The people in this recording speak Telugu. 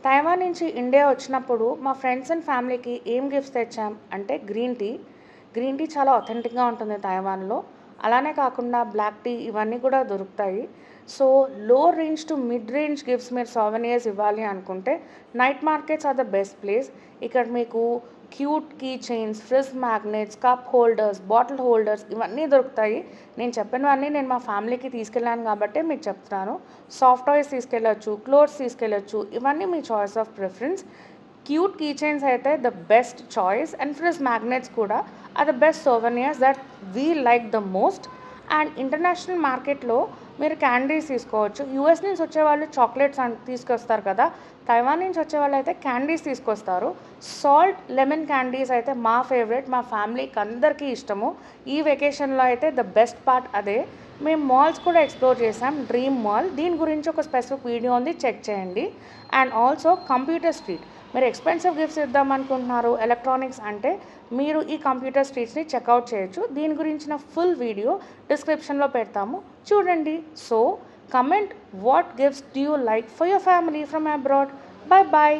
తైవాన్ నుంచి ఇండియా వచ్చినప్పుడు మా ఫ్రెండ్స్ అండ్ ఫ్యామిలీకి ఏం గిఫ్ట్స్ తెచ్చాం అంటే గ్రీన్ టీ. గ్రీన్ టీ చాలా అథెంటిక్‌గా ఉంటుంది తైవాన్‌లో. అలానే కాకుండా బ్లాక్ టీ ఇవన్నీ కూడా దొరుకుతాయి. So, low range to mid range gifts మీరు సోవెనిర్స్ ఇవ్వాలి అనుకుంటే night markets are the best place. ఇక్కడ మీకు cute key chains, fridge magnets, cup holders, bottle holders ఇవన్నీ దొరుకుతాయి. నేను చెప్పినవన్నీ నేను మా ఫ్యామిలీకి తీసుకెళ్ళాను కాబట్టే మీకు చెప్తున్నాను. సాఫ్ట్ టాయ్స్ తీసుకెళ్ళొచ్చు, క్లోత్స్ తీసుకెళ్ళొచ్చు. ఇవన్నీ మీ choice of preference. Cute key chains అయితే the best choice and fridge magnets కూడా are the best souvenirs that we like the most. And international మార్కెట్లో మీరు క్యాండీస్ తీసుకోవచ్చు. యూఎస్ నుంచి వచ్చేవాళ్ళు చాక్లెట్స్ తీసుకొస్తారు కదా, తైవాన్ నుంచి వచ్చేవాళ్ళు అయితే క్యాండీస్ తీసుకొస్తారు. సాల్ట్ లెమన్ క్యాండీస్ అయితే మా ఫేవరెట్, మా ఫ్యామిలీకి అందరికీ ఇష్టము. ఈ వెకేషన్లో అయితే ద బెస్ట్ పార్ట్ అదే. మేము మాల్స్ కూడా ఎక్స్ప్లోర్ చేసాం. డ్రీమ్ మాల్, దీని గురించి ఒక స్పెసిఫిక్ వీడియో ఉంది, చెక్ చేయండి. అండ్ ఆల్సో కంప్యూటర్ స్ట్రీట్, మీరు ఎక్స్పెన్సివ్ గిఫ్ట్స్ ఇద్దాం అనుకుంటున్నారు ఎలక్ట్రానిక్స్ అంటే మీరు ఈ కంప్యూటర్ స్ట్రీట్స్ని చెక్అవుట్ చేయొచ్చు. దీని గురించిన ఫుల్ వీడియో డిస్క్రిప్షన్లో పెడతాము, చూడండి. So comment what gifts do you like for your family from abroad. Bye bye.